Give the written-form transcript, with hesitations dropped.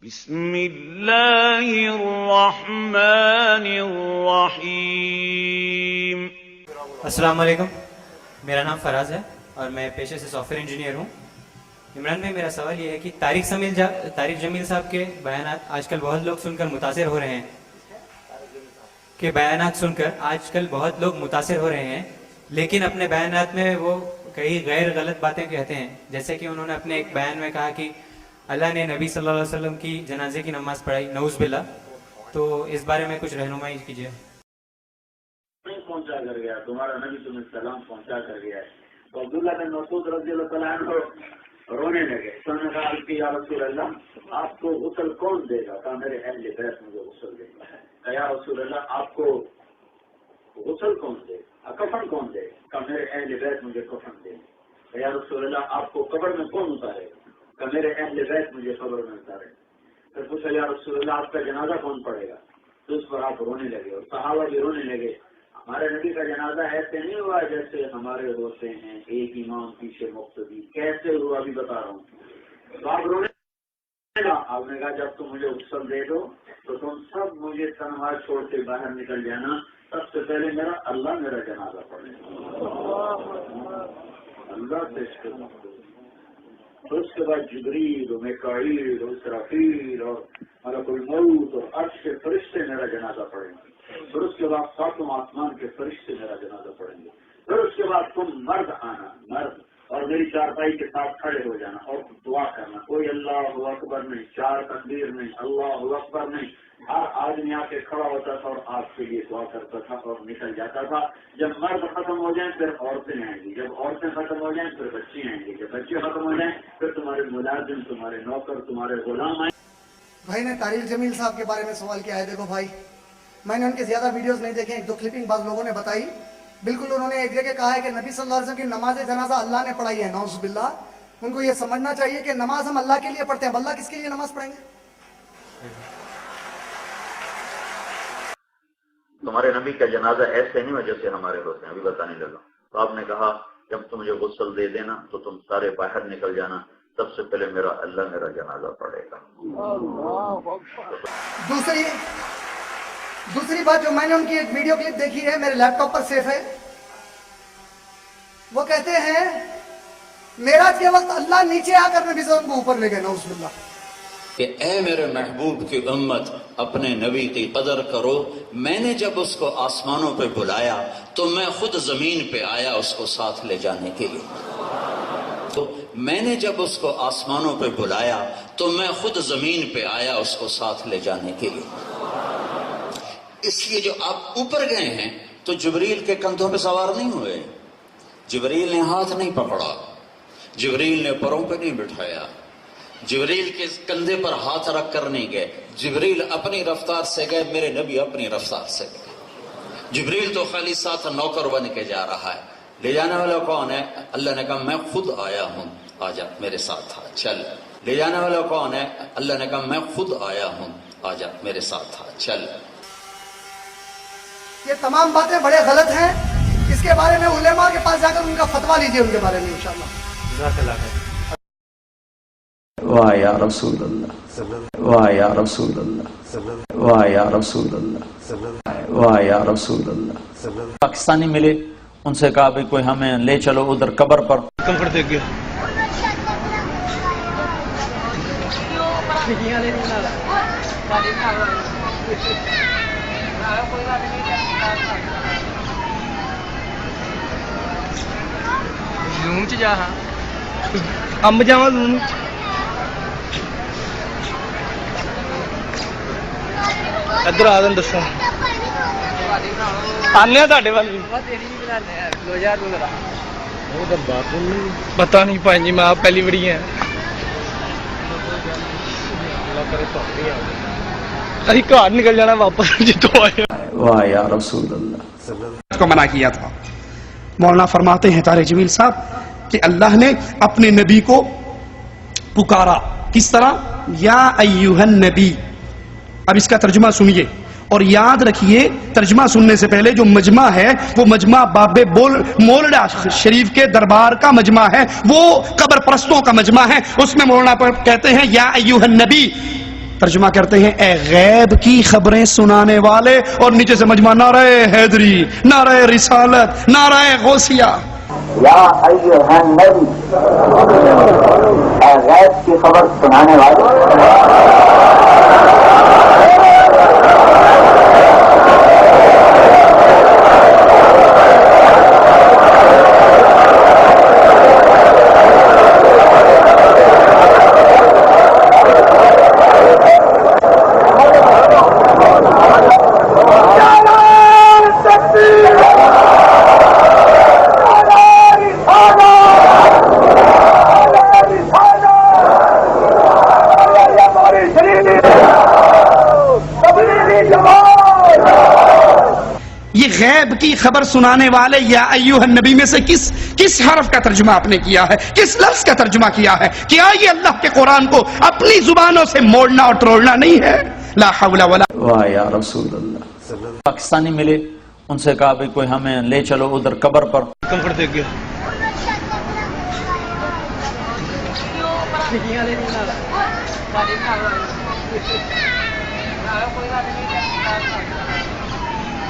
بسم اللہ الرحمن الرحیم۔ السلام علیکم، میرا نام فراز ہے اور میں پیشے سے سافٹ ویئر انجینئر ہوں۔ عمران بھائی، میرا سوال یہ ہے کہ طارق جمیل صاحب کے بیانات آج کل بہت لوگ سن کر متاثر ہو رہے ہیں لیکن اپنے بیانات میں وہ کئی غیر غلط باتیں کہتے ہیں، جیسے کہ انہوں نے اپنے ایک بیان میں کہا کہ اللہ نے نبی صلی اللہ علیہ وسلم کی جنازے کی نماز پڑھائی، نعوذ باللہ۔ تو اس بارے میں کچھ رہنمائی کیجیے۔ پہنچا کر گیا تمہارا نبی تمہیں سلام پہنچا کر گیا ہے۔ تو عبداللہ بن مسعود رضی اللہ تعالیٰ عنہ رونے لگے۔ انہوں نے کہا کہ یا رسول اللہ، آپ کو غسل کون دے گا؟ کہا میرے اہل بیت مجھے غسل دے گا۔ کہا یا رسول اللہ، آپ کو غسل کون دے گا؟ کفن کون دے گا؟ کہا میرے اہل بیت مجھے کفن دے گا۔ کہا یا رسول اللہ، آپ کو قبر میں کون اتارے گا؟ کہ میرے اہل بیت مجھے قبر میں اتارے۔ پھر پوچھا یا رسول اللہ، آپ کا جنازہ کون پڑے گا؟ تو اس پر آپ رونے لگے اور صحابہ بھی رونے لگے۔ ہمارے نبی کا جنازہ ایسے نہیں ہوا جیسے ہمارے ہوتے ہیں، ایک امام پیچھے مقتدی۔ کیسے ہوا ابھی بتا رہا ہوں۔ تو آپ رونے لگا۔ آپ نے کہا جب تم مجھے غسل دے دو تو تم سب مجھے تنہا چھوڑ کے باہر نکل جانا، سب سے پہلے اللہ میرا جنازہ پڑھے گا۔ اللہ سے اس کے بعد جبریل و میکائیل و اسرافیل اور ملک الموت اور عرش کے فرشتے میرا جنازہ پڑھیں گے۔ پھر اس کے بعد ساتوں آسمان کے فرشتے میرا جنازہ پڑھیں گے۔ پھر اس کے بعد تم مرد آنا، مرد، اور میری چارپائی کے ساتھ کھڑے ہو جانا اور دعا کرنا۔ کوئی اللہ اکبر نہیں، چار تکبیر نہیں، اللہ اکبر نہیں۔ ہر آدمی آ کے کھڑا ہوتا تھا اور آپ کے لیے دعا کرتا تھا اور نکل جاتا تھا۔ جب مرد ختم ہو جائیں پھر عورتیں آئیں گی، جب عورتیں ختم ہو جائیں پھر بچے آئیں گے، جب بچے ختم ہو جائیں پھر تمہارے ملازم، تمہارے نوکر، تمہارے غلام آئیں۔ بھائی نے طارق جمیل صاحب کے بارے میں سوال کیا ہے۔ دیکھو بھائی، میں نے ان کے زیادہ ویڈیوز نہیں دیکھے، ایک دو کلپنگ بعض لوگوں نے بتائی۔ بالکل انہوں نے ایک جگہ کہا ہے کہ نبی صلی اللہ علیہ وسلم کی نماز جنازہ اللہ نے پڑھائی ہے، نعوذ باللہ۔ ان کو یہ سمجھنا چاہیے کہ نماز ہم اللہ کے لیے پڑھتے ہیں، اللہ کس کے لیے نماز پڑھیں گے؟ تمہارے نبی کا جنازہ ایسے نہیں ہوا جیسے ہمارے ہوتے ہیں، ابھی بتانے لگا۔ تو آپ نے کہا جب تم مجھے غسل دے دینا تو تم سارے باہر نکل جانا، سب سے پہلے اللہ میرا جنازہ پڑھے گا۔ دوسری بات جو میں نے ان کی ایک ویڈیو کلپ دیکھی ہے، میرے لیپ ٹاپ پر سیف ہے، وہ کہتے ہیں معراج کے وقت اللہ نیچے آ کر نبی صلی اللہ علیہ وسلم کو اوپر لے گئے، نعوذ باللہ۔ کہ اے میرے محبوب کی امت، اپنے نبی کی قدر کرو۔ میں نے جب اس کو آسمانوں پہ بلایا تو میں خود زمین پہ آیا اس کو ساتھ لے جانے کے لیے۔ تو میں نے جب اس کو آسمانوں پہ بلایا تو میں خود زمین پہ آیا اس کو ساتھ لے جانے کے لیے۔ اس لیے جو آپ اوپر گئے ہیں تو جبریل کے کندھوں پہ سوار نہیں ہوئے، جبریل نے ہاتھ نہیں پکڑا، جبریل نے پروں پہ نہیں بٹھایا، جبریل کے کندھے پر ہاتھ رکھ کر نہیں گئے۔ جبریل اپنی رفتار سے گئے، میرے نبی اپنی رفتار سے گئے۔ جبریل تو خالی ساتھ نوکر بن کے جا رہا ہے، لے جانے والا کون ہے؟ اللہ نے کہا میں خود آیا ہوں، آجا میرے ساتھ آ چل۔ لے جانے والا کون ہے؟ اللہ نے کہا میں خود آیا ہوں، آجا میرے ساتھ آ چل۔ یہ تمام باتیں بڑے غلط ہیں، اس کے بارے میں علماء کے پاس جا کر ان کا فتویٰ لیجئے، ان کے بارے میں انشاءاللہ۔ جزاک اللہ خیر۔ واہ یا رسول اللہ، واہ یا رسول اللہ، واہ یا رسول اللہ، واہ یا رسول اللہ۔ پاکستانی ملے، ان سے کہا بھی کوئی ہمیں لے چلو ادھر قبر پر۔ کنکڑ دیکھ گیا زوم چ جا، ہاں امب جاواں زوم۔ ادھر آ دن دسو آنے تھے وال پتا نہیں بھائی جی، میں آپ پہلی بڑی ہیں۔ ابھی گھر نکل جانا واپس جتوں آئے۔ واہ یا رسول اللہ۔ کو منع کیا تھا۔ مولانا فرماتے ہیں طارق جمیل صاحب کہ اللہ نے اپنے نبی کو پکارا، کس طرح؟ یا ایھا النبی۔ اب اس کا ترجمہ سنیے اور یاد رکھیے، ترجمہ سننے سے پہلے جو مجمع ہے وہ مجمع باب مولڈا شریف کے دربار کا مجمع ہے، وہ قبر پرستوں کا مجمع ہے۔ اس میں مولانا پر کہتے ہیں یا ایھا النبی، ترجمہ کرتے ہیں اے غیب کی خبریں سنانے والے، اور نیچے سے مجمع نعرہ حیدری، نعرہ رسالت، نعرہ غوثیہ. یا ایھا النبی، اے غیب کی خبر سنانے والے. یہ غیب کی خبر سنانے والے یا ایوہ النبی میں سے کس حرف کا ترجمہ آپ نے کیا ہے، کس لفظ کا ترجمہ کیا ہے؟ کیا یہ اللہ کے قرآن کو اپنی زبانوں سے موڑنا اور ٹروڑنا نہیں ہے؟ لا حول ولا. واہ یا رسول اللہ. پاکستانی ملے، ان سے کہا بھی کوئی ہمیں لے چلو ادھر قبر پر. کمفرٹ دے گیا.